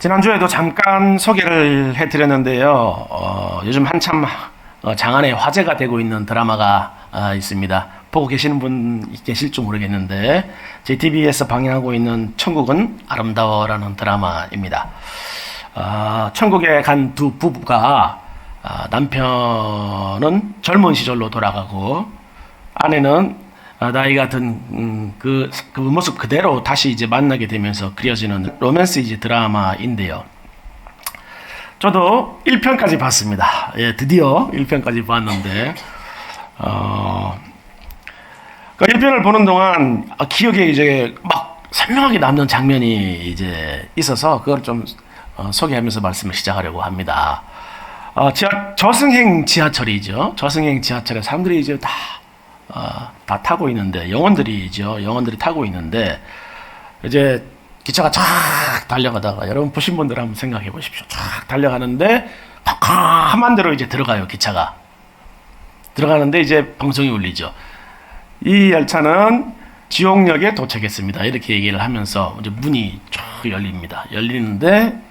지난주에도 잠깐 소개를 해드렸는데요. 요즘 한참 장안에 화제가 되고 있는 드라마가 있습니다. 보고 계시는 분 계실지 모르겠는데 JTBC에서 방영하고 있는 천국은 아름다워라는 드라마입니다. 천국에 간 두 부부가 남편은 젊은 시절로 돌아가고 아내는 나이가 든 그 모습 그대로 다시 이제 만나게 되면서 그려지는 로맨스 이제 드라마인데요. 저도 1편까지 봤습니다. 예, 드디어 1편까지 봤는데 그 1편을 보는 동안 기억에 이제 막 선명하게 남는 장면이 이제 있어서 그걸 좀 소개하면서 말씀을 시작하려고 합니다. 저승행 지하철이죠. 저승행 지하철에 사람들이 이제 다 타고 있는데, 영혼들이 타고 있는데, 이제 기차가 쫙 달려가다가, 여러분 보신 분들 한번 생각해 보십시오. 쫙 달려가는데, 컴컴한 대로 이제 들어가요, 기차가. 들어가는데 이제 방송이 울리죠. 이 열차는 지옥역에 도착했습니다. 이렇게 얘기를 하면서 이제 문이 쫙 열립니다. 열리는데,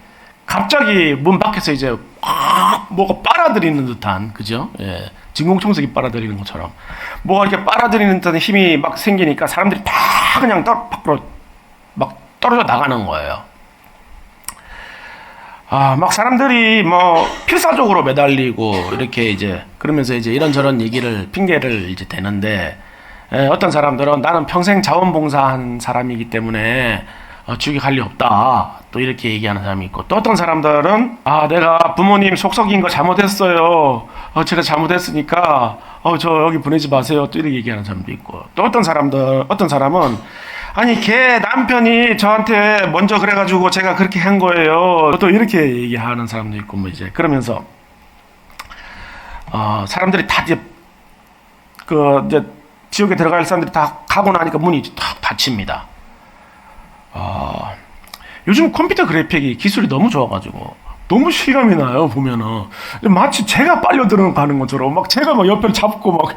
갑자기 문 밖에서 이제 뭐가 빨아들이는 듯한, 그죠? 예. 진공청소기 빨아들이는 것처럼 뭐가 이렇게 빨아들이는 듯한 힘이 막 생기니까 사람들이 다 그냥 밖으로 막 떨어져 나가는 거예요. 막 사람들이 뭐 필사적으로 매달리고 이렇게 이제 그러면서 이제 이런저런 핑계를 이제 대는데, 어떤 사람들은 나는 평생 자원봉사한 사람이기 때문에 지옥에 갈 리 없다, 또 이렇게 얘기하는 사람이 있고, 또 어떤 사람들은 내가 부모님 속썩인 거 잘못했어요, 제가 잘못했으니까 저 여기 보내지 마세요, 또 이렇게 얘기하는 사람도 있고, 또 어떤 사람은 아니 걔 남편이 저한테 먼저 그래가지고 제가 그렇게 한 거예요, 또 이렇게 얘기하는 사람도 있고, 뭐 이제 그러면서 사람들이 다 이제 이제 지옥에 들어갈 사람들이 다 가고 나니까 문이 탁 닫힙니다. 요즘 컴퓨터 그래픽이 기술이 너무 좋아가지고 너무 실감이 나요. 보면은 마치 제가 빨려 들어가는 것처럼 막 제가 막 옆에 잡고 막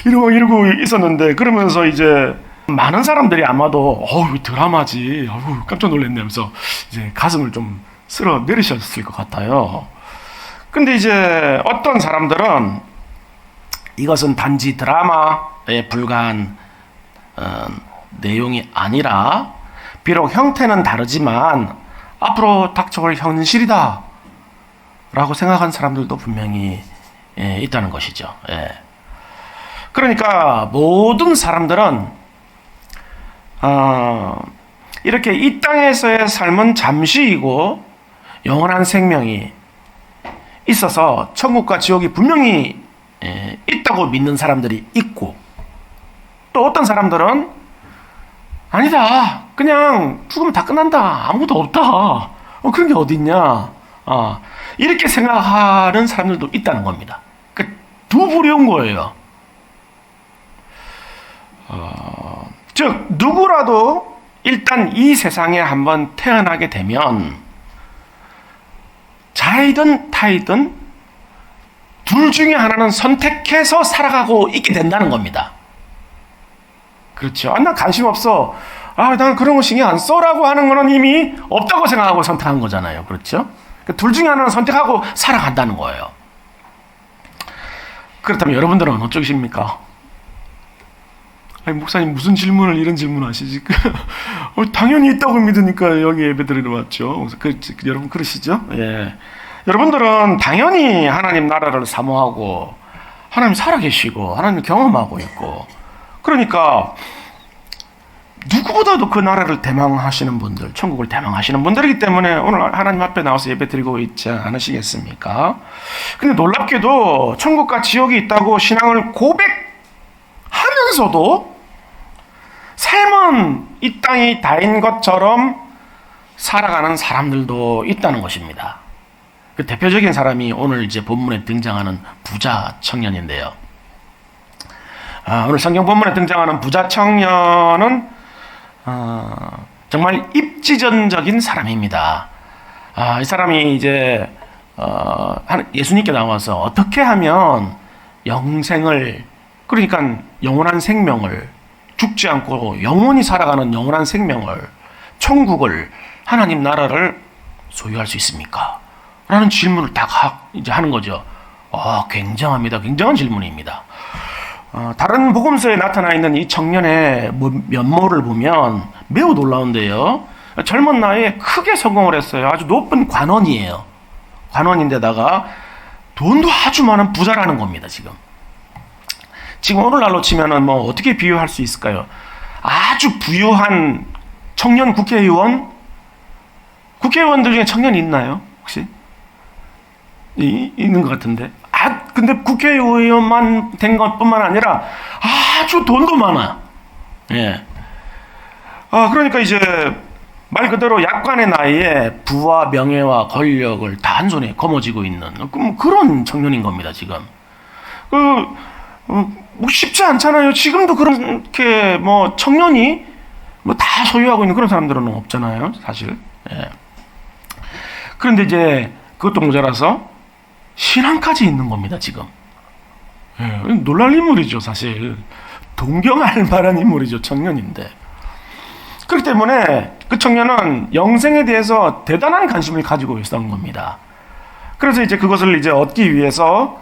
이러고 있었는데, 그러면서 이제 많은 사람들이 아마도 드라마지, 깜짝 놀랐네 하면서 이제 가슴을 좀 쓸어 내리셨을 것 같아요. 근데 이제 어떤 사람들은 이것은 단지 드라마에 불과한 내용이 아니라, 비록 형태는 다르지만 앞으로 닥쳐올 현실이다 라고 생각하는 사람들도 분명히 있다는 것이죠. 그러니까 모든 사람들은 이렇게 이 땅에서의 삶은 잠시이고 영원한 생명이 있어서 천국과 지옥이 분명히 있다고 믿는 사람들이 있고, 또 어떤 사람들은 아니다, 그냥 죽으면 다 끝난다, 아무것도 없다, 그런 게 어딨냐, 이렇게 생각하는 사람들도 있다는 겁니다. 두 부류인 거예요. 즉 누구라도 일단 이 세상에 한번 태어나게 되면 자이든 타이든 둘 중에 하나는 선택해서 살아가고 있게 된다는 겁니다. 그렇죠. 난 관심 없어, 난 그런 거 신경 안 써라고 하는 거는 이미 없다고 생각하고 선택한 거잖아요. 그렇죠. 둘 중에 하나는 선택하고 살아간다는 거예요. 그렇다면 여러분들은 어쩌십니까? 목사님 무슨 이런 질문 하시지? 당연히 있다고 믿으니까 여기 예배 드리러 왔죠. 여러분 그러시죠? 예. 여러분들은 당연히 하나님 나라를 사모하고 하나님 살아계시고 하나님 경험하고 있고, 그러니까 누구보다도 그 나라를 대망하시는 분들, 천국을 대망하시는 분들이기 때문에 오늘 하나님 앞에 나와서 예배 드리고 있지 않으시겠습니까? 근데 놀랍게도 천국과 지옥이 있다고 신앙을 고백하면서도 삶은 이 땅이 다인 것처럼 살아가는 사람들도 있다는 것입니다. 그 대표적인 사람이 오늘 이제 본문에 등장하는 부자 청년인데요. 오늘 성경 본문에 등장하는 부자 청년은 정말 입지전적인 사람입니다. 이 사람이 이제 예수님께 나와서 어떻게 하면 영생을, 그러니까 영원한 생명을, 죽지 않고 영원히 살아가는 영원한 생명을, 천국을, 하나님 나라를 소유할 수 있습니까? 라는 질문을 딱 이제 하는 거죠. 굉장합니다. 굉장한 질문입니다. 다른 복음서에 나타나 있는 이 청년의 면모를 보면 매우 놀라운데요. 젊은 나이에 크게 성공을 했어요. 아주 높은 관원이에요. 관원인데다가 돈도 아주 많은 부자라는 겁니다, 지금. 지금 오늘날로 치면은 뭐 어떻게 비유할 수 있을까요? 아주 부유한 청년 국회의원? 국회의원들 중에 청년이 있나요? 혹시? 있는 것 같은데. 근데 국회의원만 된 것뿐만 아니라 아주 돈도 많아. 예. 그러니까 이제 말 그대로 약관의 나이에 부와 명예와 권력을 다 한 손에 거머쥐고 있는 그런 청년인 겁니다, 지금. 뭐 쉽지 않잖아요. 지금도 그렇게 뭐 청년이 뭐 다 소유하고 있는 그런 사람들은 없잖아요, 사실. 예. 그런데 이제 그것도 모자라서 신앙까지 있는 겁니다, 지금. 예, 놀랄 인물이죠, 사실. 동경할 만한 인물이죠, 청년인데. 그렇기 때문에 그 청년은 영생에 대해서 대단한 관심을 가지고 있었던 겁니다. 그래서 이제 그것을 이제 얻기 위해서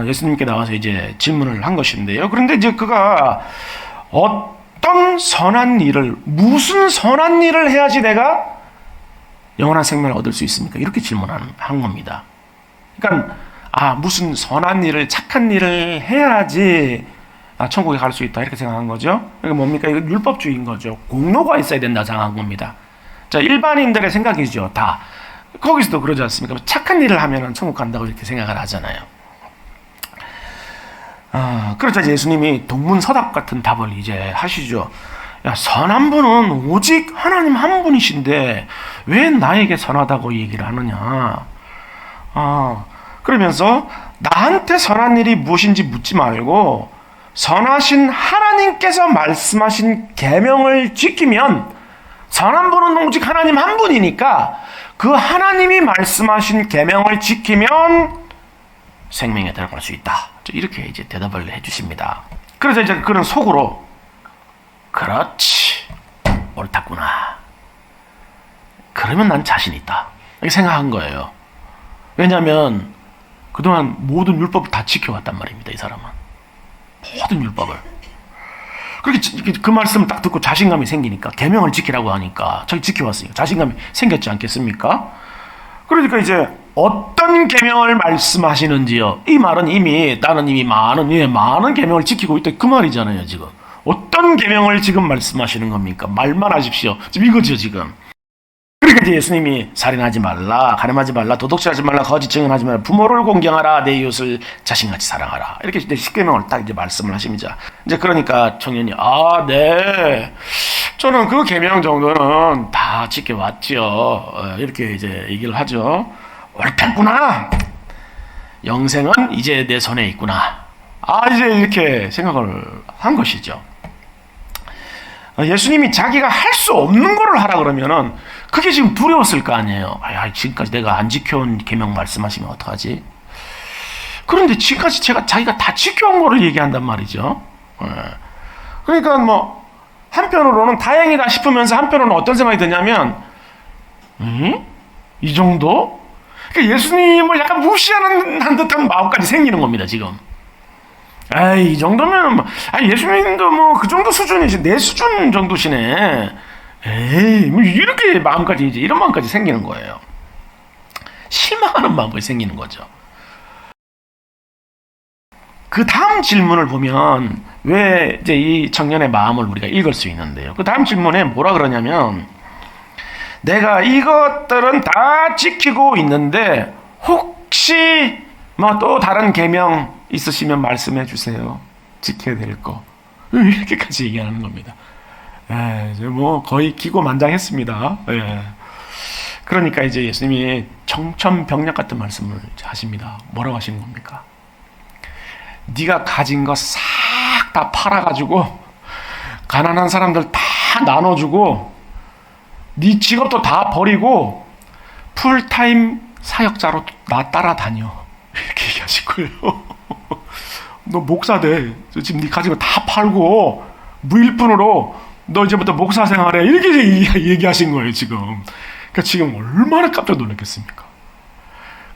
예수님께 나와서 이제 질문을 한 것인데요. 그런데 이제 그가 어떤 선한 일을, 무슨 선한 일을 해야지 내가 영원한 생명을 얻을 수 있습니까? 이렇게 질문한 겁니다. 그러니까 무슨 선한 일을, 착한 일을 해야지 천국에 갈 수 있다, 이렇게 생각한 거죠. 그러니까 뭡니까? 이거 율법주의인 거죠. 공로가 있어야 된다 생각한 겁니다. 자, 일반인들의 생각이죠, 다. 거기서도 그러지 않습니까? 착한 일을 하면 천국 간다고 이렇게 생각을 하잖아요. 그러자 예수님이 동문서답 같은 답을 이제 하시죠. 야, 선한 분은 오직 하나님 한 분이신데 왜 나에게 선하다고 얘기를 하느냐? 그러면서 나한테 선한 일이 무엇인지 묻지 말고 선하신 하나님께서 말씀하신 계명을 지키면, 선한 분은 오직 하나님 한 분이니까 그 하나님이 말씀하신 계명을 지키면 생명에 들어갈 수 있다. 이렇게 이제 대답을 해주십니다. 그래서 이제 그런 속으로 그렇지, 옳았구나. 그러면 난 자신 있다, 이렇게 생각한 거예요. 왜냐하면 그동안 모든 율법을 다 지켜왔단 말입니다, 이 사람은. 모든 율법을. 그렇게 그 말씀을 딱 듣고 자신감이 생기니까, 계명을 지키라고 하니까 자기 지켜왔으니까 자신감이 생겼지 않겠습니까? 그러니까 이제 어떤 계명을 말씀하시는지요. 이 말은 나는 이미 많은 계명을 지키고 있다, 그 말이잖아요, 지금. 어떤 계명을 지금 말씀하시는 겁니까? 말만 하십시오. 지금 이거죠, 지금. 그러니까 이제 예수님이 살인하지 말라, 가늠하지 말라, 도둑질하지 말라, 거짓 증언하지 말라, 부모를 공경하라, 내 이웃을 자신같이 사랑하라, 이렇게 이제 10계명을 딱 이제 말씀을 하십니다. 이제 그러니까 청년이 네, 저는 그 계명 정도는 다 지켜왔죠, 이렇게 이제 얘기를 하죠. 옳겠구나. 영생은 이제 내 손에 있구나. 이제 이렇게 생각을 한 것이죠. 예수님이 자기가 할 수 없는 거를 하라 그러면은 그게 지금 두려웠을 거 아니에요. 지금까지 내가 안 지켜온 계명 말씀하시면 어떡하지? 그런데 지금까지 자기가 다 지켜온 거를 얘기한단 말이죠. 그러니까 뭐 한편으로는 다행이다 싶으면서 한편으로는 어떤 생각이 드냐면, 이 정도? 그러니까 예수님을 약간 무시하는 듯한 마음까지 생기는 겁니다, 지금. 이 정도면 예수님도 뭐 그 정도 수준이지, 내 수준 정도시네. 뭐 이렇게 마음까지, 이제 이런 마음까지 생기는 거예요. 실망하는 마음이 생기는 거죠. 그 다음 질문을 보면 왜 이제 이 청년의 마음을 우리가 읽을 수 있는데요. 그 다음 질문에 뭐라 그러냐면, 내가 이것들은 다 지키고 있는데 혹시 뭐 또 다른 계명 있으시면 말씀해 주세요. 지켜야 될 거. 이렇게까지 얘기하는 겁니다. 이제 뭐 거의 기고만장했습니다. 그러니까 이제 예수님이 청천벽력 같은 말씀을 하십니다. 뭐라고 하시는 겁니까? 네가 가진 거 싹 다 팔아가지고 가난한 사람들 다 나눠주고 네 직업도 다 버리고 풀타임 사역자로 나 따라다녀, 이렇게 얘기하실 거예요. 너 목사 돼. 지금 네 가진 거 다 팔고 무일푼으로 너 이제부터 목사 생활해, 이렇게 얘기하신 거예요, 지금. 그러니까 지금 얼마나 깜짝 놀랐겠습니까?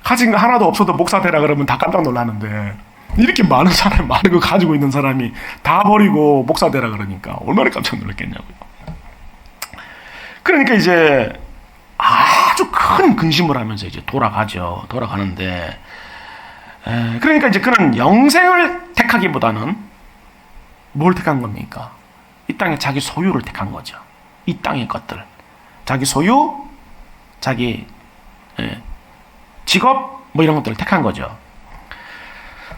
가진 거 하나도 없어도 목사 되라 그러면 다 깜짝 놀라는데, 이렇게 많은 사람, 많은 거 가지고 있는 사람이 다 버리고 목사 되라 그러니까 얼마나 깜짝 놀랐겠냐고요. 그러니까 이제 아주 큰 근심을 하면서 이제 돌아가죠. 돌아가는데, 그러니까 이제 그는 영생을 택하기보다는 뭘 택한 겁니까? 이 땅에 자기 소유를 택한 거죠. 이 땅의 것들. 자기 소유, 자기 직업, 뭐 이런 것들을 택한 거죠.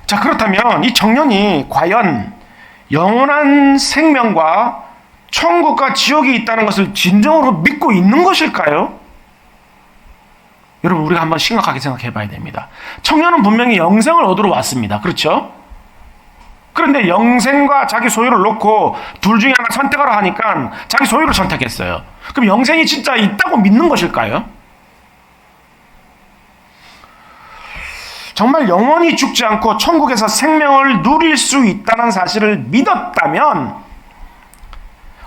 자, 그렇다면 이 청년이 과연 영원한 생명과 천국과 지옥이 있다는 것을 진정으로 믿고 있는 것일까요? 여러분, 우리가 한번 심각하게 생각해 봐야 됩니다. 청년은 분명히 영생을 얻으러 왔습니다. 그렇죠? 그런데 영생과 자기 소유를 놓고 둘 중에 하나 선택하라 하니까 자기 소유를 선택했어요. 그럼 영생이 진짜 있다고 믿는 것일까요? 정말 영원히 죽지 않고 천국에서 생명을 누릴 수 있다는 사실을 믿었다면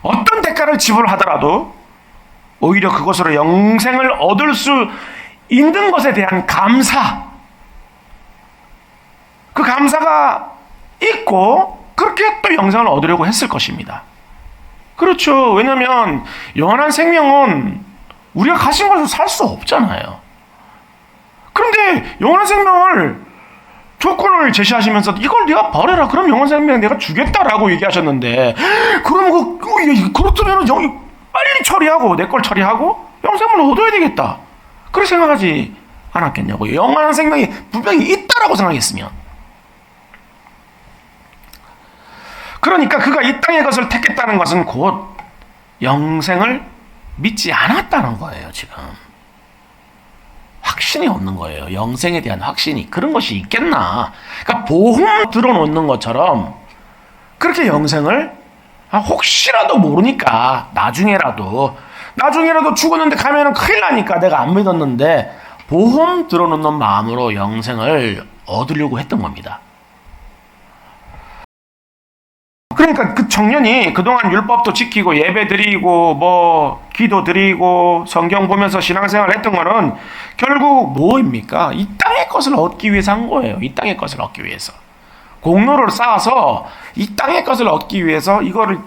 어떤 대가를 지불하더라도 오히려 그것으로 영생을 얻을 수 있는 것에 대한 감사, 그 감사가 있고 그렇게 또 영생을 얻으려고 했을 것입니다. 그렇죠. 왜냐하면 영원한 생명은 우리가 가진 것으로 살 수 없잖아요. 그런데 영원한 생명을 조건을 제시하시면서 이걸 네가 버려라. 그럼 영원한 생명 내가 주겠다라고 얘기하셨는데, 그럼 그렇다면 빨리 처리하고 내 걸 처리하고 영생을 얻어야 되겠다. 그렇게 생각하지 않았겠냐고요. 영원한 생명이 분명히 있다라고 생각했으면. 그러니까 그가 이 땅의 것을 택했다는 것은 곧 영생을 믿지 않았다는 거예요. 지금 확신이 없는 거예요. 영생에 대한 확신이. 그런 것이 있겠나. 그러니까 보험 들어놓는 것처럼 그렇게 영생을 혹시라도 모르니까 나중에라도 죽었는데 가면은 큰일 나니까 내가 안 믿었는데 보험 들어놓는 마음으로 영생을 얻으려고 했던 겁니다. 그러니까 그 청년이 그동안 율법도 지키고 예배 드리고 뭐 기도 드리고 성경 보면서 신앙생활을 했던 거는 결국 뭐입니까? 이 땅의 것을 얻기 위해서 한 거예요. 이 땅의 것을 얻기 위해서. 공로를 쌓아서 이 땅의 것을 얻기 위해서 이거를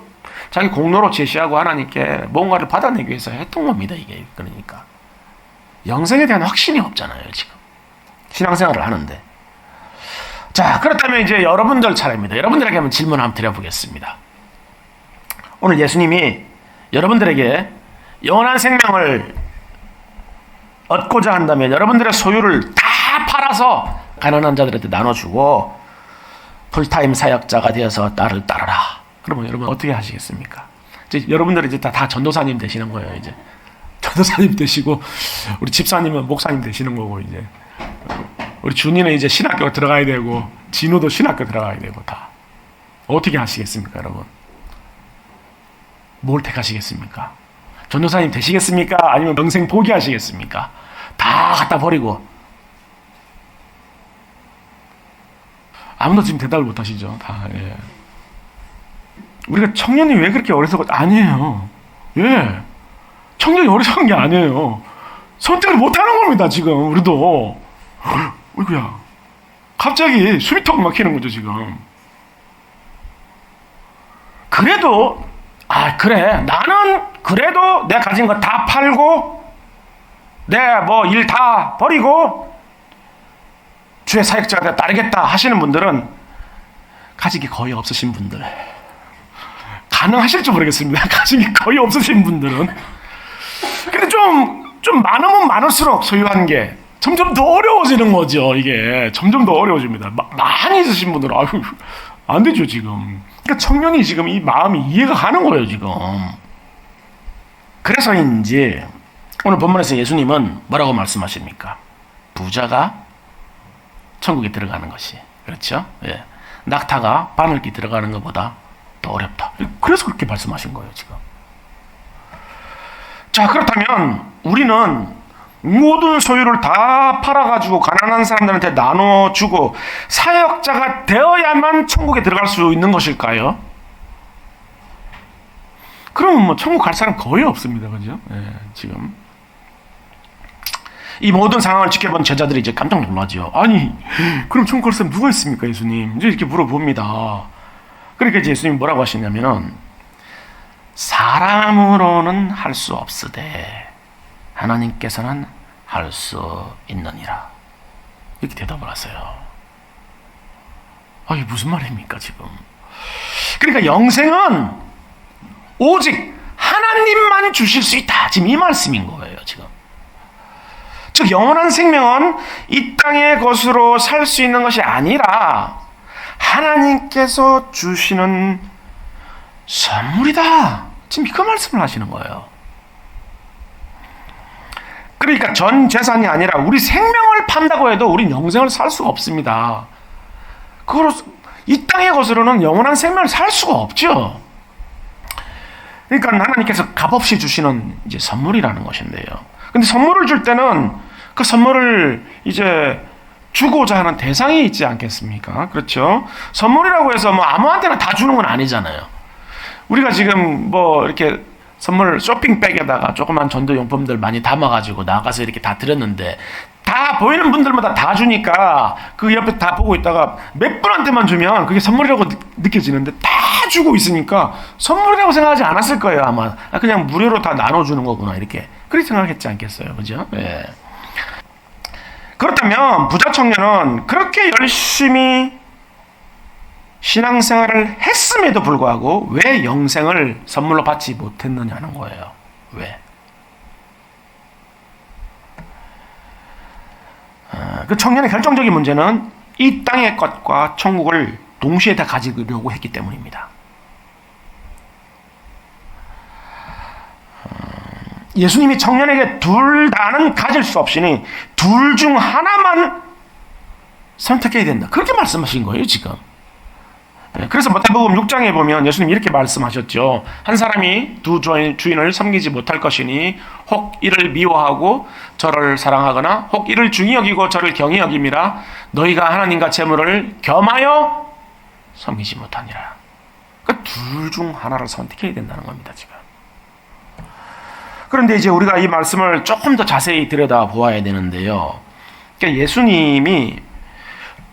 자기 공로로 제시하고 하나님께 뭔가를 받아내기 위해서 했던 겁니다. 이게 그러니까 영생에 대한 확신이 없잖아요. 지금 신앙생활을 하는데. 자, 그렇다면 이제 여러분들 차례입니다. 여러분들에게 한번 질문 한번 드려보겠습니다. 오늘 예수님이 여러분들에게 영원한 생명을 얻고자 한다면 여러분들의 소유를 다 팔아서 가난한 자들한테 나눠주고 풀타임 사역자가 되어서 나를 따르라. 그러면 여러분 어떻게 하시겠습니까? 이제 여러분들은 이제 다 전도사님 되시는 거예요. 이제 전도사님 되시고 우리 집사님은 목사님 되시는 거고, 이제 우리 준이는 이제 신학교 들어가야 되고 진우도 신학교 들어가야 되고, 다 어떻게 하시겠습니까, 여러분? 뭘 택하시겠습니까? 전도사님 되시겠습니까? 아니면 영생 포기하시겠습니까? 다 갖다 버리고. 아무도 지금 대답을 못 하시죠. 다. 예. 우리가 청년이 왜 그렇게 어리석어? 아니에요. 예. 청년이 어리석은 게 아니에요. 선택을 못 하는 겁니다, 지금. 우리도. 어이구야. 갑자기 숨이 턱 막히는 거죠, 지금. 그래도, 그래. 나는 그래도 내 가진 거 다 팔고, 내 뭐 일 다 버리고, 주의 사역자가 따르겠다 하시는 분들은 가진 게 거의 없으신 분들. 가능하실지 모르겠습니다. 가진 게 거의 없으신 분들은. 근데 좀 많으면 많을수록 소유한 게 점점 더 어려워지는 거죠. 이게 점점 더 어려워집니다. 많이 있으신 분들은 안 되죠, 지금. 그러니까 청년이 지금 이 마음이 이해가 가는 거예요, 지금. 그래서인지 오늘 본문에서 예수님은 뭐라고 말씀하십니까? 부자가 천국에 들어가는 것이, 그렇죠? 예. 낙타가 바늘기 들어가는 것보다 더 어렵다. 그래서 그렇게 말씀하신 거예요, 지금. 자, 그렇다면 우리는 모든 소유를 다 팔아가지고 가난한 사람들한테 나눠주고 사역자가 되어야만 천국에 들어갈 수 있는 것일까요? 그러면 뭐 천국 갈 사람 거의 없습니다, 그죠? 예, 지금. 이 모든 상황을 지켜본 제자들이 이제 깜짝 놀라죠. 아니, 그럼 천국 갈 사람 누가 있습니까, 예수님? 이제 이렇게 물어봅니다. 그러니까 이제 예수님이 뭐라고 하시냐면은, 사람으로는 할 수 없으되 하나님께서는 할 수 있느니라. 이렇게 대답을 하세요. 아, 이게 무슨 말입니까, 지금? 그러니까 영생은 오직 하나님만 주실 수 있다. 지금 이 말씀인 거예요, 지금. 즉, 영원한 생명은 이 땅의 것으로 살 수 있는 것이 아니라 하나님께서 주시는 선물이다. 지금 그 말씀을 하시는 거예요. 그러니까 전 재산이 아니라 우리 생명을 판다고 해도 우린 영생을 살 수가 없습니다. 그거로 이 땅의 것으로는 영원한 생명을 살 수가 없죠. 그러니까 하나님께서 값없이 주시는 이제 선물이라는 것인데요. 근데 선물을 줄 때는 그 선물을 이제 주고자 하는 대상이 있지 않겠습니까? 그렇죠? 선물이라고 해서 뭐 아무한테나 다 주는 건 아니잖아요. 우리가 지금 뭐 이렇게 선물 쇼핑백에다가 조그만 전도용품들 많이 담아가지고 나가서 이렇게 다 드렸는데 다 보이는 분들마다 다 주니까 그 옆에 다 보고 있다가 몇 분한테만 주면 그게 선물이라고 느껴지는데 다 주고 있으니까 선물이라고 생각하지 않았을 거예요, 아마. 그냥 무료로 다 나눠주는 거구나, 이렇게. 그렇게 생각했지 않겠어요, 그죠? 예. 그렇다면 부자 청년은 그렇게 열심히 신앙생활을 했음에도 불구하고 왜 영생을 선물로 받지 못했느냐는 거예요. 왜? 그 청년의 결정적인 문제는 이 땅의 것과 천국을 동시에 다 가지려고 했기 때문입니다. 예수님이 청년에게 둘 다는 가질 수 없으니 둘 중 하나만 선택해야 된다. 그렇게 말씀하신 거예요, 지금. 그래서 마태복음 6장에 보면 예수님이 이렇게 말씀하셨죠. 한 사람이 두 주인을 섬기지 못할 것이니 혹 이를 미워하고 저를 사랑하거나 혹 이를 중히 여기고 저를 경히 여김이라. 너희가 하나님과 재물을 겸하여 섬기지 못하니라. 그러니까 둘 중 하나를 선택해야 된다는 겁니다, 지금. 그런데 이제 우리가 이 말씀을 조금 더 자세히 들여다보아야 되는데요. 그러니까 예수님이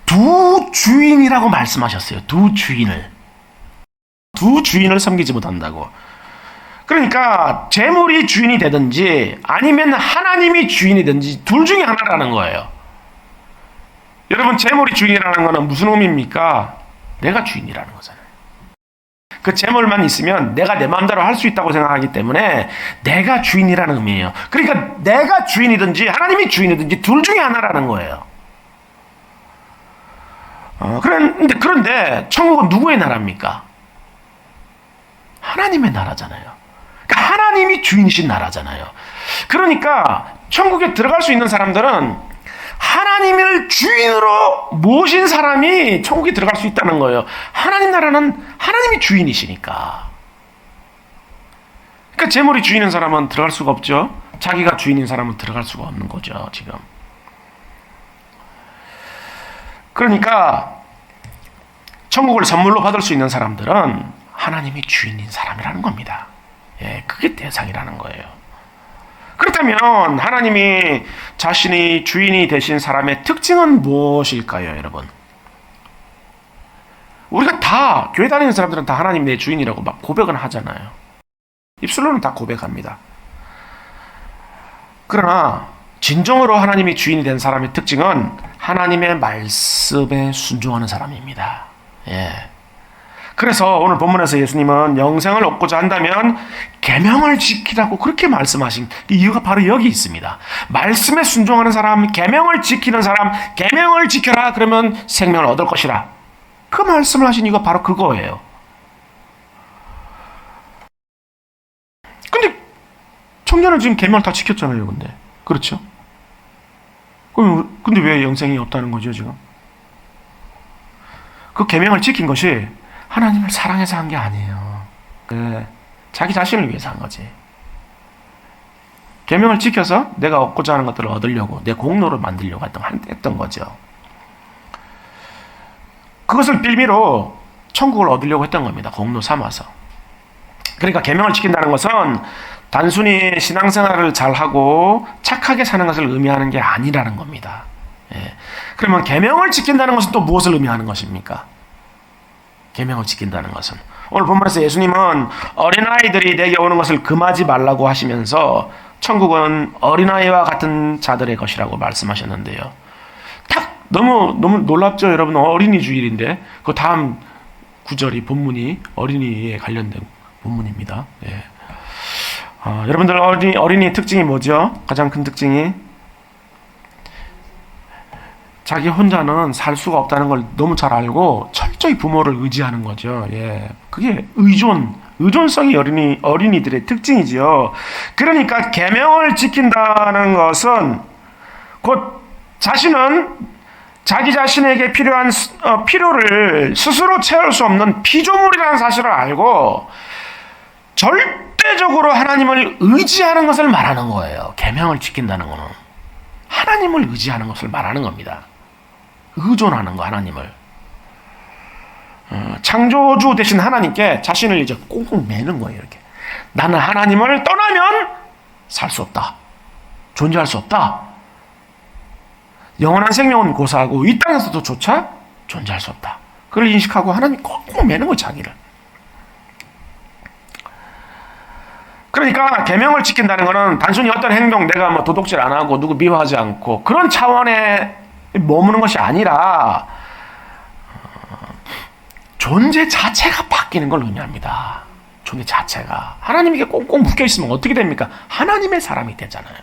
두 주인이라고 말씀하셨어요. 두 주인을 섬기지 못한다고. 그러니까 재물이 주인이 되든지 아니면 하나님이 주인이 되든지 둘 중에 하나라는 거예요. 여러분, 재물이 주인이라는 거는 무슨 의미입니까? 내가 주인이라는 거잖아요. 그 재물만 있으면 내가 내 마음대로 할 수 있다고 생각하기 때문에 내가 주인이라는 의미예요. 그러니까 내가 주인이든지 하나님이 주인이든지 둘 중에 하나라는 거예요. 그런데 천국은 누구의 나라입니까? 하나님의 나라잖아요. 그러니까 하나님이 주인이신 나라잖아요. 그러니까 천국에 들어갈 수 있는 사람들은 하나님을 주인으로 모신 사람이 천국에 들어갈 수 있다는 거예요. 하나님 나라는 하나님이 주인이시니까. 그러니까 재물이 주인인 사람은 들어갈 수가 없죠. 자기가 주인인 사람은 들어갈 수가 없는 거죠, 지금. 그러니까 천국을 선물로 받을 수 있는 사람들은 하나님이 주인인 사람이라는 겁니다. 예, 그게 대상이라는 거예요. 그렇다면 하나님이 자신이 주인이 되신 사람의 특징은 무엇일까요, 여러분? 우리가 다 교회 다니는 사람들은 다 하나님 내 주인이라고 막 고백은 하잖아요. 입술로는 다 고백합니다. 그러나 진정으로 하나님이 주인이 된 사람의 특징은 하나님의 말씀에 순종하는 사람입니다. 예. 그래서 오늘 본문에서 예수님은 영생을 얻고자 한다면 계명을 지키라고 그렇게 말씀하신 이유가 바로 여기 있습니다. 말씀에 순종하는 사람, 계명을 지키는 사람, 계명을 지켜라 그러면 생명을 얻을 것이라. 그 말씀을 하신 이유가 바로 그거예요. 근데 청년은 지금 계명을 다 지켰잖아요, 근데. 그렇죠? 근데 왜 영생이 없다는 거죠, 지금? 그 계명을 지킨 것이 하나님을 사랑해서 한 게 아니에요. 자기 자신을 위해서 한 거지. 계명을 지켜서 내가 얻고자 하는 것들을 얻으려고 내 공로를 만들려고 했던 거죠. 그것을 빌미로 천국을 얻으려고 했던 겁니다. 공로 삼아서. 그러니까 계명을 지킨다는 것은 단순히 신앙생활을 잘하고 착하게 사는 것을 의미하는 게 아니라는 겁니다. 예. 그러면 계명을 지킨다는 것은 또 무엇을 의미하는 것입니까? 계명을 지킨다는 것은 오늘 본문에서 예수님은 어린아이들이 내게 오는 것을 금하지 말라고 하시면서 천국은 어린아이와 같은 자들의 것이라고 말씀하셨는데요. 딱 너무 놀랍죠, 여러분. 어린이 주일인데 그 다음 구절이 본문이 어린이에 관련된 본문입니다. 예. 여러분들 어린이의 특징이 뭐죠? 가장 큰 특징이 자기 혼자는 살 수가 없다는 걸 너무 잘 알고 철저히 부모를 의지하는 거죠. 예. 그게 의존성이 어린이들의 특징이지요. 그러니까 계명을 지킨다는 것은 곧 자신은 자기 자신에게 필요한 필요를 스스로 채울 수 없는 피조물이라는 사실을 알고 절대적으로 하나님을 의지하는 것을 말하는 거예요. 계명을 지킨다는 것은 하나님을 의지하는 것을 말하는 겁니다. 의존하는 거, 하나님을. 창조주 대신 하나님께 자신을 이제 꽁꽁 매는 거예요. 이렇게 나는 하나님을 떠나면 살 수 없다, 존재할 수 없다. 영원한 생명은 고사하고 이 땅에서도 조차 존재할 수 없다. 그걸 인식하고 하나님 꽁꽁 매는 거예요, 자기를. 그러니까 계명을 지킨다는 것은 단순히 어떤 행동, 내가 뭐 도둑질 안 하고 누구 미워하지 않고 그런 차원에 머무는 것이 아니라 존재 자체가 바뀌는 걸 의미합니다. 존재 자체가. 하나님에게 꽁꽁 묶여 있으면 어떻게 됩니까? 하나님의 사람이 되잖아요.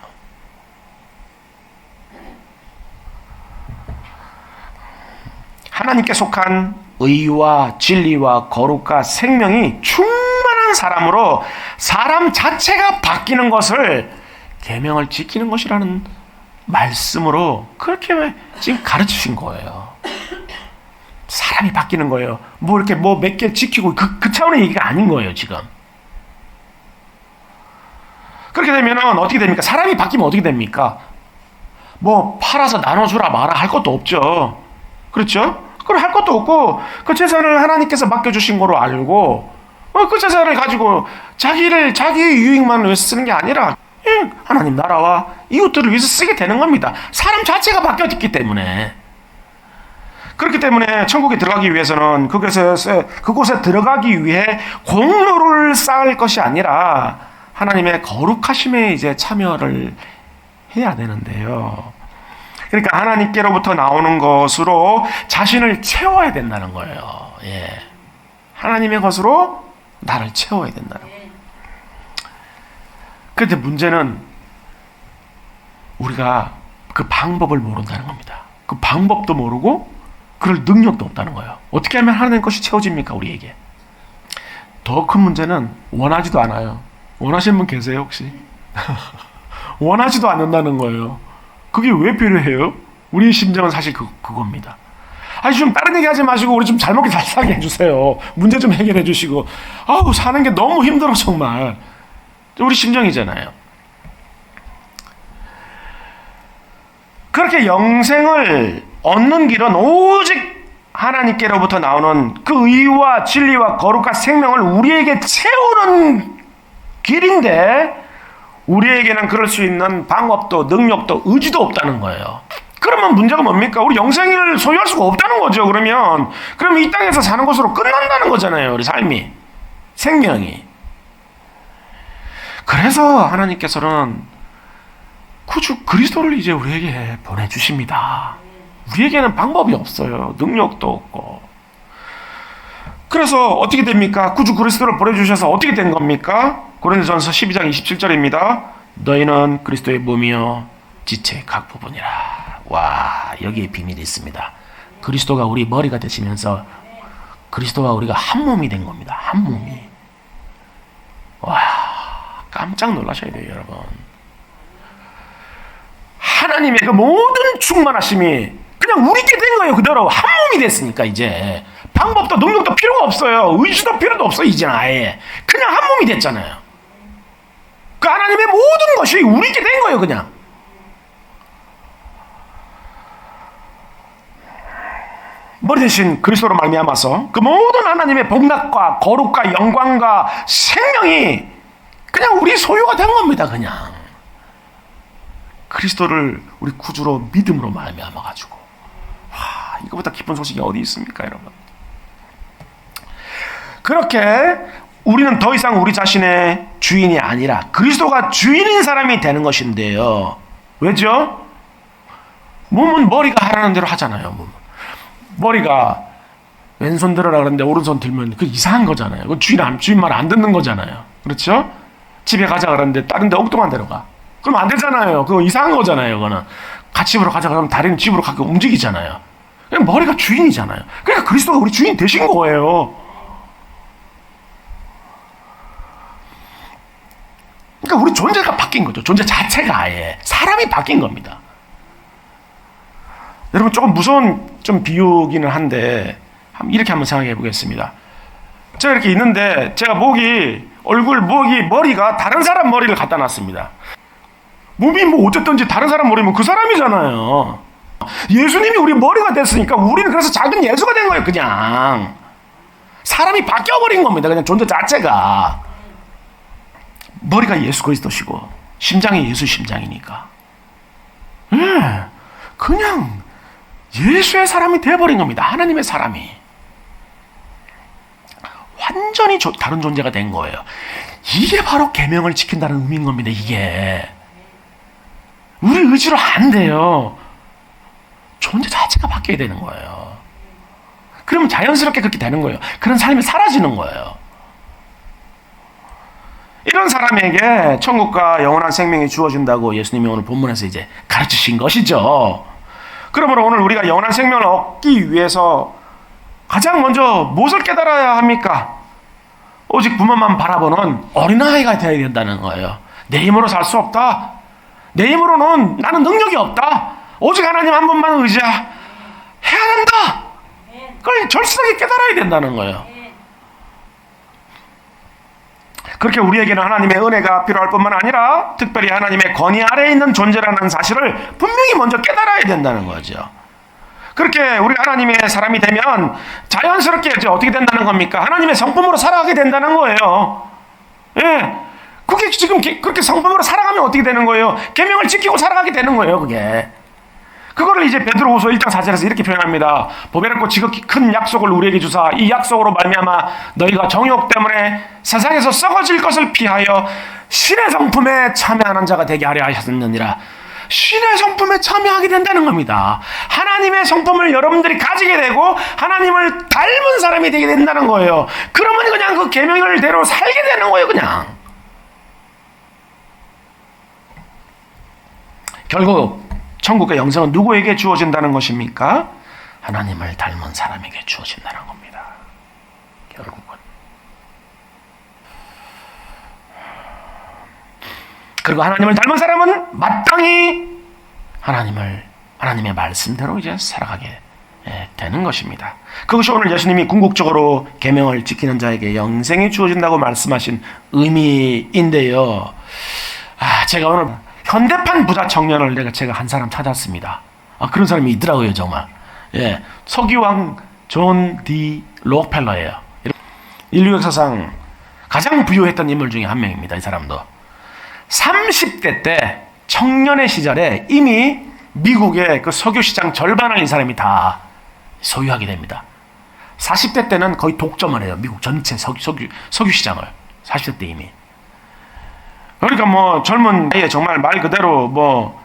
하나님께 속한 의와 진리와 거룩과 생명이 충만한 사람으로 사람 자체가 바뀌는 것을 계명을 지키는 것이라는 말씀으로 그렇게 지금 가르치신 거예요. 사람이 바뀌는 거예요. 뭐 이렇게 뭐 몇 개 지키고 그 차원의 얘기가 아닌 거예요, 지금. 그렇게 되면은 어떻게 됩니까? 사람이 바뀌면 어떻게 됩니까? 뭐 팔아서 나눠주라 마라 할 것도 없죠. 그렇죠? 그걸 할 것도 없고 그 재산을 하나님께서 맡겨주신 거로 알고 그 재산을 가지고 자기 유익만을 위해서 쓰는 게 아니라 하나님 나라와 이웃들을 위해서 쓰게 되는 겁니다. 사람 자체가 바뀌었기 때문에. 그렇기 때문에 천국에 들어가기 위해서는 그곳에 들어가기 위해 공로를 쌓을 것이 아니라 하나님의 거룩하심에 이제 참여를 해야 되는데요. 그러니까 하나님께로부터 나오는 것으로 자신을 채워야 된다는 거예요. 예. 하나님의 것으로 나를 채워야 된다는 거예요. 그런데 문제는 우리가 그 방법을 모른다는 겁니다. 그 방법도 모르고 그럴 능력도 없다는 거예요. 어떻게 하면 하나님 것이 채워집니까, 우리에게? 더 큰 문제는 원하지도 않아요. 원하시는 분 계세요, 혹시? 원하지도 않는다는 거예요. 그게 왜 필요해요? 우리의 심정은 사실 그겁니다. 아니, 좀 다른 얘기 하지 마시고 우리 좀 잘 먹게 잘 살게 해주세요. 문제 좀 해결해 주시고. 아우, 사는 게 너무 힘들어, 정말. 우리 심정이잖아요. 그렇게 영생을 얻는 길은 오직 하나님께로부터 나오는 그 의와 진리와 거룩과 생명을 우리에게 채우는 길인데 우리에게는 그럴 수 있는 방법도 능력도 의지도 없다는 거예요. 그러면 문제가 뭡니까? 우리 영생을 소유할 수가 없다는 거죠. 그러면 이 땅에서 사는 것으로 끝난다는 거잖아요. 우리 삶이, 생명이. 그래서 하나님께서는 구주 그리스도를 이제 우리에게 보내주십니다. 우리에게는 방법이 없어요. 능력도 없고. 그래서 어떻게 됩니까? 구주 그리스도를 보내주셔서 어떻게 된 겁니까? 고린도전서 12장 27절입니다. 너희는 그리스도의 몸이요 지체의 각 부분이라. 와, 여기에 비밀이 있습니다. 그리스도가 우리 머리가 되시면서 그리스도와 우리가 한 몸이 된 겁니다. 한 몸이. 와, 깜짝 놀라셔야 돼요, 여러분. 하나님의 그 모든 충만하심이 그냥 우리께 된 거예요. 그대로 한 몸이 됐으니까 이제 방법도 능력도 필요가 없어요. 의지도 필요도 없어요. 이제는 아예 그냥 한 몸이 됐잖아요. 그 하나님의 모든 것이 우리께 된 거예요. 그냥. 머리 대신 그리스도로 말미암아서 그 모든 하나님의 복락과 거룩과 영광과 생명이 그냥 우리 소유가 된 겁니다. 그냥 그리스도를 우리 구주로 믿음으로 말미암아 가지고, 와, 이거보다 기쁜 소식이 어디 있습니까, 여러분? 그렇게 우리는 더 이상 우리 자신의 주인이 아니라 그리스도가 주인인 사람이 되는 것인데요. 왜죠? 몸은 머리가 하라는 대로 하잖아요. 몸은. 머리가 왼손 들어라 그러는데 오른손 들면 그 이상한 거잖아요. 그건 주인 말 안 듣는 거잖아요. 그렇죠? 집에 가자 그러는데 다른 데 엉뚱한 데로 가. 그럼 안 되잖아요. 그거 이상한 거잖아요. 그거는 같이 집으로 가자 그러면 다리는 집으로 가게 움직이잖아요. 그냥 머리가 주인이잖아요. 그러니까 그리스도가 우리 주인 되신 거예요. 그러니까 우리 존재가 바뀐 거죠. 존재 자체가 아예 사람이 바뀐 겁니다. 여러분, 조금 무서운 좀 비유기는 한데 이렇게 한번 생각해 보겠습니다. 제가 이렇게 있는데 제가 머리가 다른 사람 머리를 갖다 놨습니다. 몸이 뭐 어쨌든지 다른 사람 머리면 그 사람이잖아요. 예수님이 우리 머리가 됐으니까 우리는 그래서 작은 예수가 된 거예요. 그냥 사람이 바뀌어버린 겁니다. 그냥 존재 자체가. 머리가 예수 그리스도시고 심장이 예수 심장이니까, 그냥 예수의 사람이 되어버린 겁니다. 하나님의 사람이 완전히 다른 존재가 된 거예요. 이게 바로 계명을 지킨다는 의미인 겁니다. 이게 우리 의지로 안 돼요. 존재 자체가 바뀌어야 되는 거예요. 그러면 자연스럽게 그렇게 되는 거예요. 그런 삶이 사라지는 거예요. 이런 사람에게 천국과 영원한 생명이 주어진다고 예수님이 오늘 본문에서 이제 가르치신 것이죠. 그러므로 오늘 우리가 영원한 생명을 얻기 위해서 가장 먼저 무엇을 깨달아야 합니까? 오직 부모만 바라보는 어린아이가 되어야 된다는 거예요. 내 힘으로 살 수 없다. 내 힘으로는 나는 능력이 없다. 오직 하나님 한 분만 의지해야 된다. 그걸 절실하게 깨달아야 된다는 거예요. 그렇게 우리에게는 하나님의 은혜가 필요할 뿐만 아니라 특별히 하나님의 권위 아래에 있는 존재라는 사실을 분명히 먼저 깨달아야 된다는 거죠. 그렇게 우리가 하나님의 사람이 되면 자연스럽게 이제 어떻게 된다는 겁니까? 하나님의 성품으로 살아가게 된다는 거예요. 예. 그게 지금 그렇게 성품으로 살아가면 어떻게 되는 거예요? 계명을 지키고 살아가게 되는 거예요, 그게. 그거를 이제 베드로후서 1장 4절에서 이렇게 표현합니다. 보배롭고 지극히 큰 약속을 우리에게 주사 이 약속으로 말미암아 너희가 정욕 때문에 세상에서 썩어질 것을 피하여 신의 성품에 참여하는 자가 되게 하려 하셨느니라. 신의 성품에 참여하게 된다는 겁니다. 하나님의 성품을 여러분들이 가지게 되고 하나님을 닮은 사람이 되게 된다는 거예요. 그러면 그냥 그 계명을 대로 살게 되는 거예요, 그냥. 결국 천국과 영생은 누구에게 주어진다는 것입니까? 하나님을 닮은 사람에게 주어진다는 겁니다. 결국은. 그리고 하나님을 닮은 사람은 마땅히 하나님의 말씀대로 이제 살아가게 되는 것입니다. 그것이 오늘 예수님이 궁극적으로 계명을 지키는 자에게 영생이 주어진다고 말씀하신 의미인데요. 제가 오늘 현대판 부자 청년을 제가 한 사람 찾았습니다. 그런 사람이 있더라고요, 정말. 예, 석유왕 존 D 록펠러예요. 인류 역사상 가장 부유했던 인물 중에 한 명입니다. 이 사람도 30대 때 청년의 시절에 이미 미국의 그 석유 시장 절반을 이 사람이 다 소유하게 됩니다. 40대 때는 거의 독점을 해요. 미국 전체 석유 시장을 40대 때 이미. 그러니까 뭐 젊은 나이에 정말 말 그대로 뭐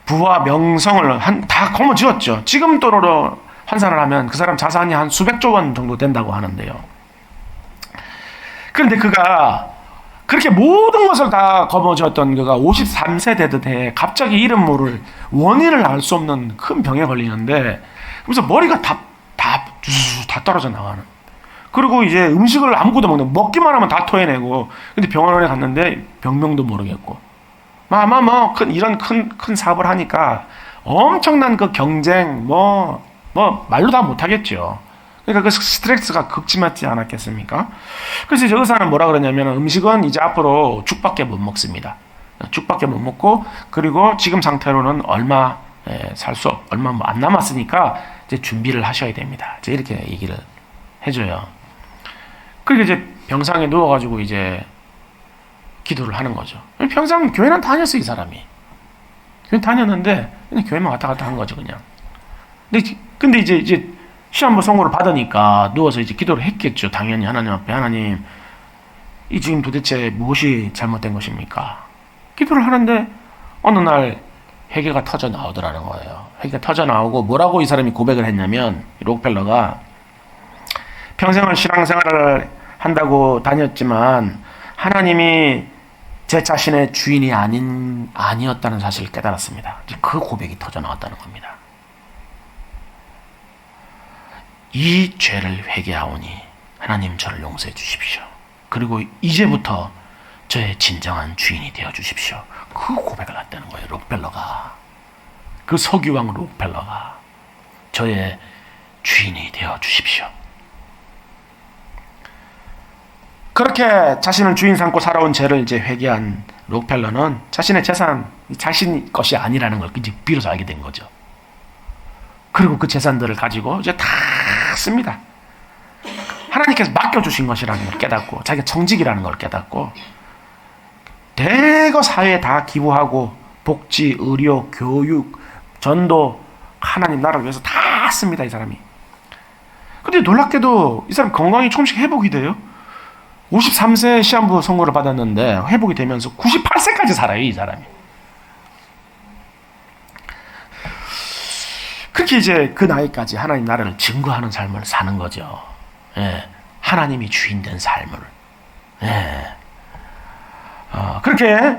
부와 명성을 다 거머쥐었죠. 지금 돈으로 환산을 하면 그 사람 자산이 한 수백조 원 정도 된다고 하는데요. 그런데 그가 그렇게 모든 것을 다 거머쥐었던 그가 53세 되듯 해 갑자기 이름 모를 원인을 알 수 없는 큰 병에 걸리는데, 그래서 머리가 다 떨어져 나가는. 그리고 이제 음식을 아무것도 먹는, 먹기만 하면 다 토해내고, 근데 병원에 갔는데 병명도 모르겠고, 이런 큰 사업을 하니까 엄청난 그 경쟁, 말로 다 못하겠죠. 그러니까 그 스트레스가 극심하지 않았겠습니까? 그래서 이제 의사는 뭐라 그러냐면, 음식은 이제 앞으로 죽밖에 못 먹습니다. 죽밖에 못 먹고, 그리고 지금 상태로는 얼마 안 남았으니까 이제 준비를 하셔야 됩니다. 이제 이렇게 얘기를 해줘요. 그리고 이제 병상에 누워가지고 이제 기도를 하는 거죠. 평생 교회는 다녔어, 이 사람이. 교회 다녔는데 그냥 교회만 왔다 갔다 한 거죠, 그냥. 근데 이제 시한부 선고를 받으니까 누워서 이제 기도를 했겠죠. 당연히 하나님 앞에. 하나님, 이 지금 도대체 무엇이 잘못된 것입니까? 기도를 하는데 어느 날 회개가 터져 나오더라는 거예요. 회개가 터져 나오고 뭐라고 이 사람이 고백을 했냐면, 록펠러가 평생을 신앙생활을 한다고 다녔지만 하나님이 제 자신의 주인이 아니었다는 사실을 깨달았습니다. 그 고백이 터져 나왔다는 겁니다. 이 죄를 회개하오니 하나님 저를 용서해 주십시오. 그리고 이제부터 저의 진정한 주인이 되어 주십시오. 그 고백을 했다는 거예요. 록펠러가. 그 석유왕 록펠러가 저의 주인이 되어 주십시오. 그렇게 자신을 주인 삼고 살아온 죄를 이제 회개한 록펠러는 자신의 재산, 자신 것이 아니라는 걸 이제 비로소 알게 된 거죠. 그리고 그 재산들을 가지고 이제 다 씁니다. 하나님께서 맡겨주신 것이라는 걸 깨닫고, 자기가 정직이라는 걸 깨닫고, 대거 사회에 다 기부하고, 복지, 의료, 교육, 전도, 하나님 나라를 위해서 다 씁니다, 이 사람이. 근데 놀랍게도 이 사람 건강이 조금씩 회복이 돼요. 53세 시한부 선고를 받았는데 회복이 되면서 98세까지 살아요, 이 사람이. 그렇게 이제 그 나이까지 하나님 나라를 증거하는 삶을 사는 거죠. 예. 하나님이 주인 된 삶을. 예. 그렇게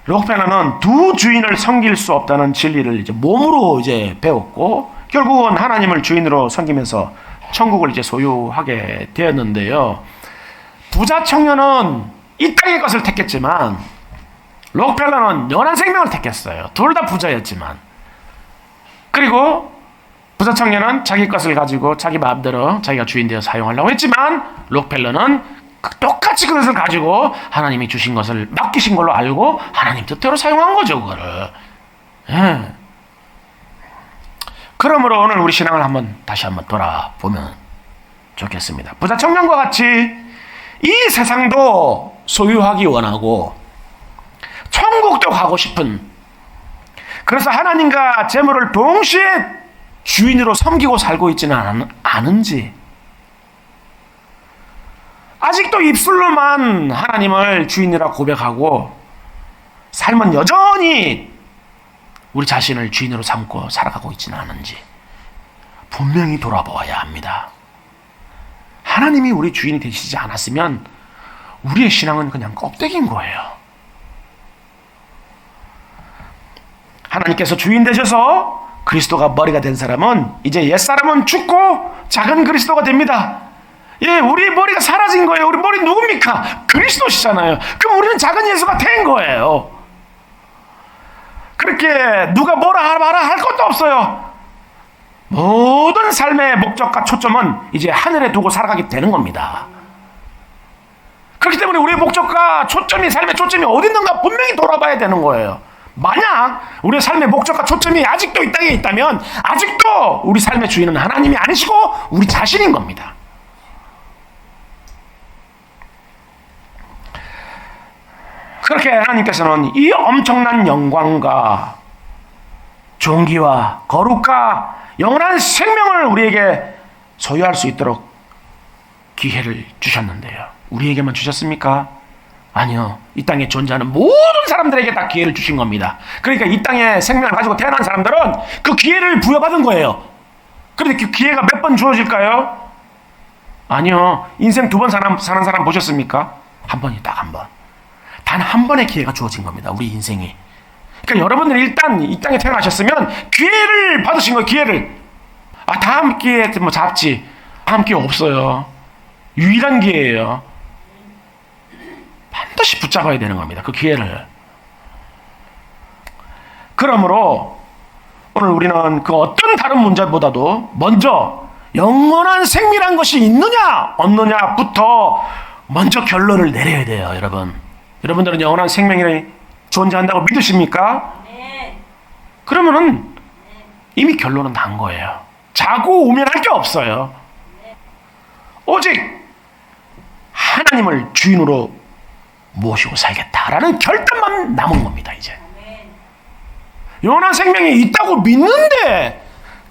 록펠러는 두 주인을 섬길 수 없다는 진리를 이제 몸으로 이제 배웠고, 결국은 하나님을 주인으로 섬기면서 천국을 이제 소유하게 되었는데요. 부자 청년은 이 땅의 것을 택했지만 록펠러는 영원한 생명을 택했어요. 둘 다 부자였지만. 그리고 부자 청년은 자기 것을 가지고 자기 마음대로 자기가 주인 되어 사용하려고 했지만, 록펠러는 똑같이 그것을 가지고 하나님이 주신 것을 맡기신 걸로 알고 하나님 뜻대로 사용한 거죠, 그거를. 예. 그러므로 오늘 우리 신앙을 다시 한번 돌아보면 좋겠습니다. 부자 청년과 같이 이 세상도 소유하기 원하고 천국도 가고 싶은, 그래서 하나님과 재물을 동시에 주인으로 섬기고 살고 있지는 않은지, 아직도 입술로만 하나님을 주인이라 고백하고 삶은 여전히 우리 자신을 주인으로 삼고 살아가고 있지는 않은지 분명히 돌아보아야 합니다. 하나님이 우리 주인이 되시지 않았으면 우리의 신앙은 그냥 껍데기인 거예요. 하나님께서 주인 되셔서 그리스도가 머리가 된 사람은 이제 옛사람은 죽고 작은 그리스도가 됩니다. 예, 우리 머리가 사라진 거예요. 우리 머리 누굽니까? 그리스도시잖아요. 그럼 우리는 작은 예수가 된 거예요. 그렇게 누가 뭐라 말아 할 것도 없어요. 모든 삶의 목적과 초점은 이제 하늘에 두고 살아가게 되는 겁니다. 그렇기 때문에 우리의 목적과 초점이, 삶의 초점이 어디 있는가 분명히 돌아봐야 되는 거예요. 만약 우리의 삶의 목적과 초점이 아직도 이 땅에 있다면 아직도 우리 삶의 주인은 하나님이 아니시고 우리 자신인 겁니다. 그렇게 하나님께서는 이 엄청난 영광과 존귀와 거룩과 영원한 생명을 우리에게 소유할 수 있도록 기회를 주셨는데요. 우리에게만 주셨습니까? 아니요. 이 땅에 존재하는 모든 사람들에게 다 기회를 주신 겁니다. 그러니까 이 땅에 생명을 가지고 태어난 사람들은 그 기회를 부여받은 거예요. 그런데 그 기회가 몇 번 주어질까요? 아니요. 인생 2번 사는 사람 보셨습니까? 한 번이 딱 한 번. 단 한 번의 기회가 주어진 겁니다. 우리 인생이. 그러니까 여러분들이 일단 이 땅에 태어나셨으면 기회를 받으신 거예요. 기회를. 다음 기회에 뭐 잡지. 다음 기회 없어요. 유일한 기회예요. 반드시 붙잡아야 되는 겁니다. 그 기회를. 그러므로 오늘 우리는 그 어떤 다른 문제보다도 먼저 영원한 생명이란 것이 있느냐 없느냐부터 먼저 결론을 내려야 돼요. 여러분들은 영원한 생명이 존재한다고 믿으십니까? 네. 그러면은 이미 결론은 난 거예요. 자고 오면 할 게 없어요. 네. 오직 하나님을 주인으로 모시고 살겠다라는 결단만 남은 겁니다. 이제 영원한 생명이 있다고 믿는데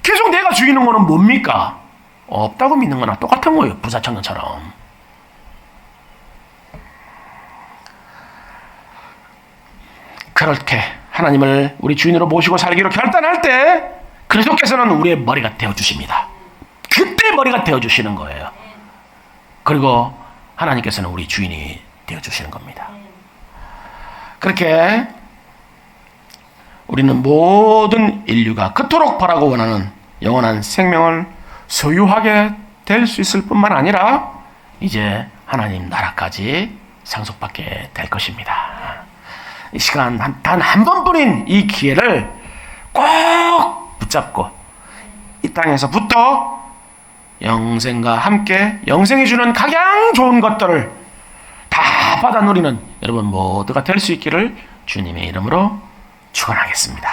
계속 내가 죽이는 거는 뭡니까? 없다고 믿는 거나 똑같은 거예요. 부사청년처럼. 그렇게 하나님을 우리 주인으로 모시고 살기로 결단할 때 그리스도께서는 우리의 머리가 되어주십니다. 그때 머리가 되어주시는 거예요. 그리고 하나님께서는 우리 주인이 되어주시는 겁니다. 그렇게 우리는 모든 인류가 그토록 바라고 원하는 영원한 생명을 소유하게 될 수 있을 뿐만 아니라 이제 하나님 나라까지 상속받게 될 것입니다. 이 시간 단 한 번뿐인 이 기회를 꼭 붙잡고 이 땅에서부터 영생과 함께 영생이 주는 가장 좋은 것들을 다 받아 누리는 여러분 모두가 될 수 있기를 주님의 이름으로 축원하겠습니다.